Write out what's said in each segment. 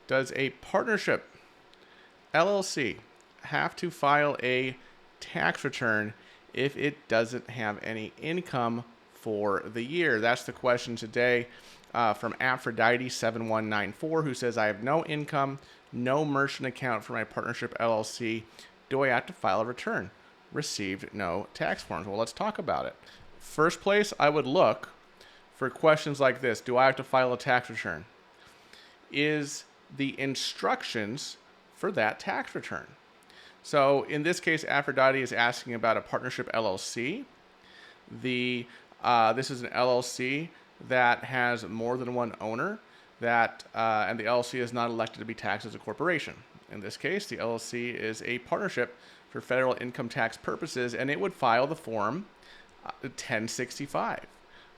Does a partnership LLC have to file a tax return if it doesn't have any income for the year? That's the question today from Aphrodite7194, who says, I have no income, no merchant account for my partnership LLC. Do I have to file a return? Received no tax forms. Well, let's talk about it. First place, I would look for questions like this. Do I have to file a tax return? Is the instructions for that tax return. So in this case, Aphrodite is asking about a partnership LLC. This is an LLC that has more than one owner, and the LLC is not elected to be taxed as a corporation. In this case, the LLC is a partnership for federal income tax purposes, and it would file the form 1065,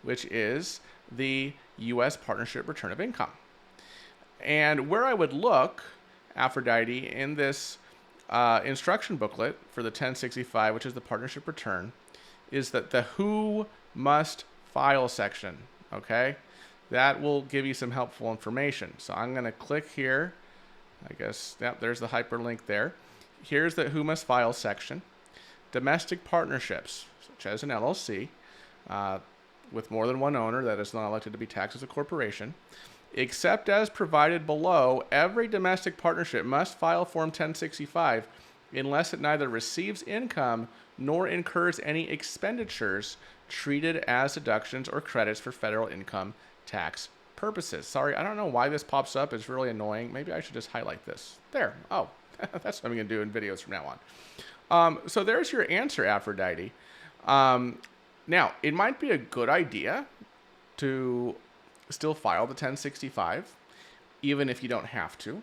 which is the U.S. Partnership Return of Income. And where I would look, Aphrodite, in this instruction booklet for the 1065, which is the partnership return, is that the who must file section, okay? That will give you some helpful information. So I'm going to click here. I guess, yep, there's the hyperlink there. Here's the who must file section. Domestic partnerships, such as an LLC, with more than one owner that is not elected to be taxed as a corporation. Except as provided below, every domestic partnership must file Form 1065 unless it neither receives income nor incurs any expenditures treated as deductions or credits for federal income tax purposes. Sorry, I don't know why this pops up. It's really annoying. Maybe I should just highlight this. There. Oh, that's what I'm going to do in videos from now on. So there's your answer, Aphrodite. Now, it might be a good idea to still file the 1065, even if you don't have to.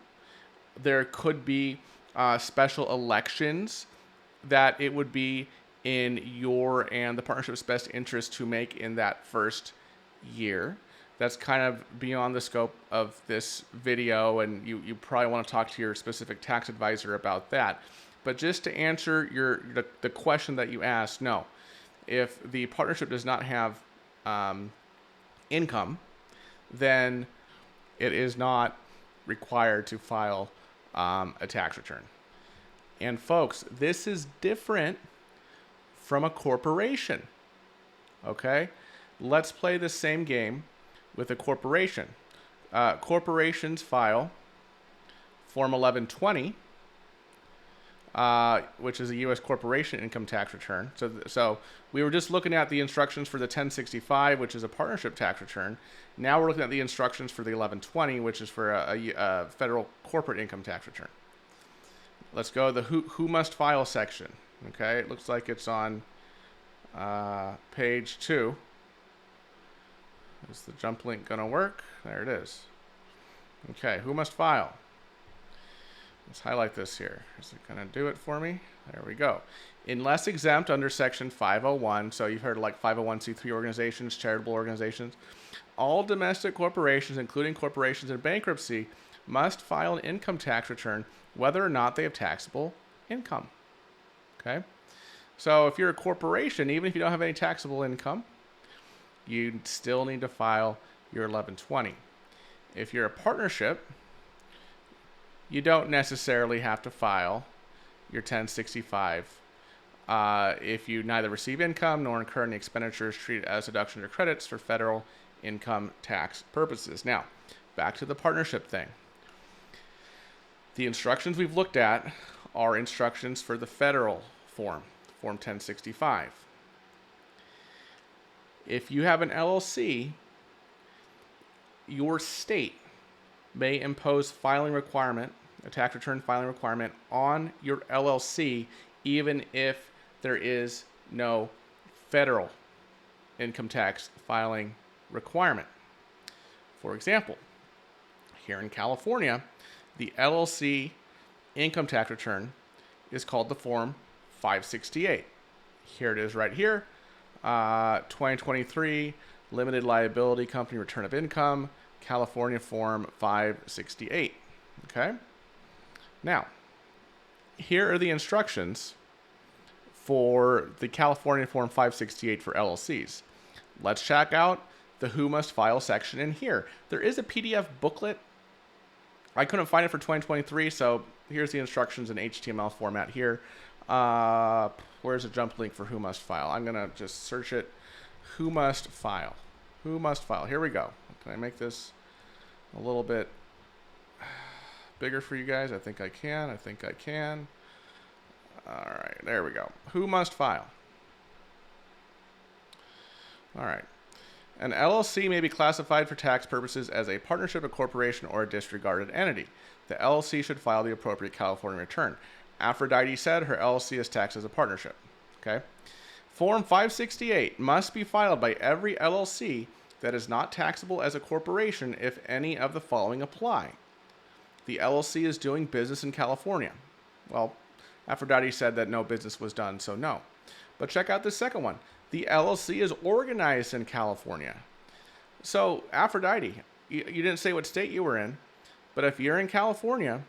There could be special elections that it would be in your and the partnership's best interest to make in that first year. That's kind of beyond the scope of this video, and you probably want to talk to your specific tax advisor about that. But just to answer the question that you asked, no. If the partnership does not have income, then it is not required to file a tax return. And folks, this is different from a corporation. Okay? Let's play the same game with a corporation. Corporations file Form 1120, which is a U.S. corporation income tax return. So we were just looking at the instructions for the 1065, which is a partnership tax return. Now we're looking at the instructions for the 1120, which is for a federal corporate income tax return. Let's go to the who must file section. Okay, it looks like it's on page 2. Is the jump link going to work? There it is. Okay, who must file? Let's highlight this here. Is it going to do it for me? There we go. Unless exempt under section 501, so you've heard of like 501c3 organizations, charitable organizations, all domestic corporations, including corporations in bankruptcy, must file an income tax return whether or not they have taxable income. Okay? So if you're a corporation, even if you don't have any taxable income, you still need to file your 1120. If you're a partnership, you don't necessarily have to file your 1065 if you neither receive income nor incur any expenditures treated as deductions or credits for federal income tax purposes. Now, back to the partnership thing. The instructions we've looked at are instructions for the federal Form 1065. If you have an LLC, your state may impose filing requirement, a tax return filing requirement on your LLC, even if there is no federal income tax filing requirement. For example, here in California, the LLC income tax return is called the Form 568. Here it is right here. 2023 Limited Liability Company Return of Income, California Form 568. Okay? Now, here are the instructions for the California Form 568 for LLCs. Let's check out the Who Must File section in here. There is a PDF booklet I couldn't find it for 2023, so here's the instructions in HTML format here. Where's the jump link for who must file? I'm going to just search it. Who must file? Who must file? Here we go. Can I make this a little bit bigger for you guys? I think I can. I think I can. All right, there we go. Who must file? All right. An LLC may be classified for tax purposes as a partnership, a corporation, or a disregarded entity. The LLC should file the appropriate California return. Aphrodite said her LLC is taxed as a partnership. Okay. Form 568 must be filed by every LLC that is not taxable as a corporation if any of the following apply. The LLC is doing business in California. Well, Aphrodite said that no business was done, so no. But check out this second one. The LLC is organized in California. So, Aphrodite, you didn't say what state you were in, but if you're in California,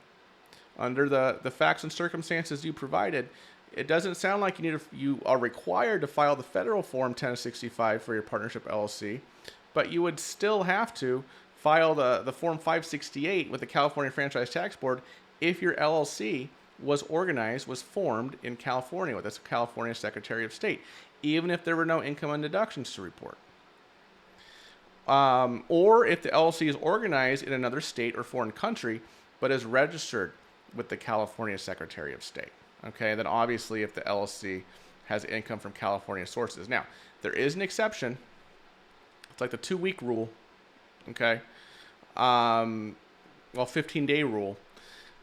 under the facts and circumstances you provided, it doesn't sound like you are required to file the federal Form 1065 for your partnership LLC, but you would still have to file the Form 568 with the California Franchise Tax Board if your LLC was formed in California with the California Secretary of State, even if there were no income and deductions to report. Or if the LLC is organized in another state or foreign country, but is registered with the California Secretary of State. Okay, then obviously if the LLC has income from California sources. Now, there is an exception. It's like the 2-week rule. Okay. 15-day rule.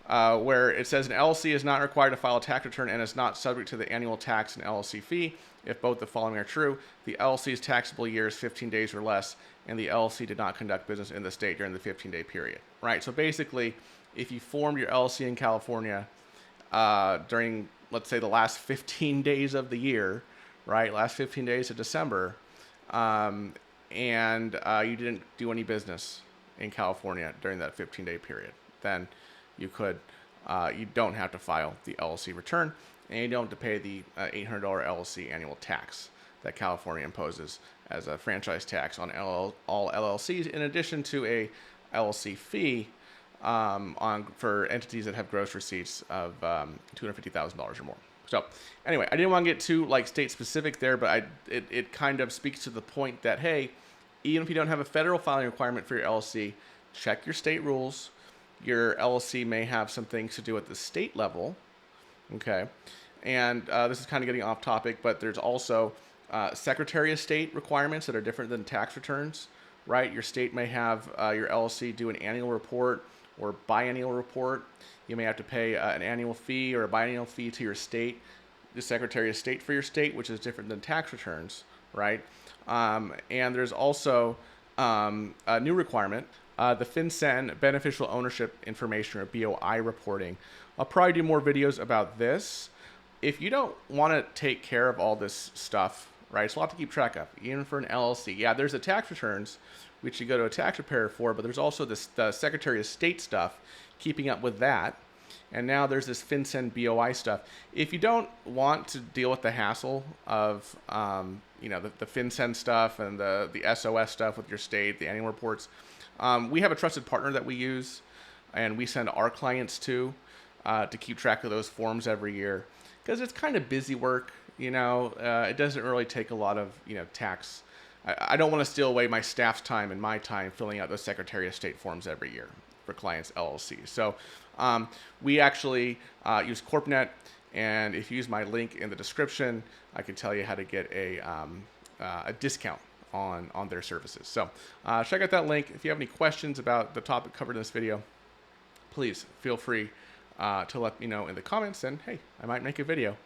Where it says an LLC is not required to file a tax return and is not subject to the annual tax and LLC fee. If both the following are true, the LLC's taxable year is 15 days or less, and the LLC did not conduct business in the state during the 15-day period. Right? So basically, if you formed your LLC in California during, let's say, the last 15 days of the year, right, last 15 days of December, and you didn't do any business in California during that 15-day period, then you don't have to file the LLC return, and you don't have to pay the $800 LLC annual tax that California imposes as a franchise tax on all LLCs, in addition to a LLC fee for entities that have gross receipts of $250,000 or more. So anyway, I didn't want to get too state specific there, but it kind of speaks to the point that, hey, even if you don't have a federal filing requirement for your LLC, check your state rules. Your LLC may have some things to do at the state level, okay? And this is kind of getting off topic, but there's also Secretary of State requirements that are different than tax returns, right? Your state may have your LLC do an annual report or biennial report. You may have to pay an annual fee or a biennial fee to your state, the Secretary of State for your state, which is different than tax returns, right? And there's also a new requirement, the FinCEN Beneficial Ownership Information, or BOI reporting. I'll probably do more videos about this. If you don't want to take care of all this stuff, right, it's a lot to keep track of, even for an LLC. Yeah, there's the tax returns, which you go to a tax preparer for, but there's also the Secretary of State stuff, keeping up with that. And now there's this FinCEN BOI stuff. If you don't want to deal with the hassle of, the FinCEN stuff and the SOS stuff with your state, the annual reports, we have a trusted partner that we use, and we send our clients to keep track of those forms every year, because it's kind of busy work. It doesn't really take a lot of tax. I don't want to steal away my staff's time and my time filling out those Secretary of State forms every year for clients' LLCs. So we actually use CorpNet, and if you use my link in the description, I can tell you how to get a discount on their services. So check out that link. If you have any questions about the topic covered in this video, please feel free to let me know in the comments, and hey, I might make a video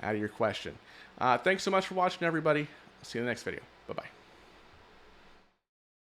out of your question. Thanks so much for watching, everybody. I'll see you in the next video. Bye-bye.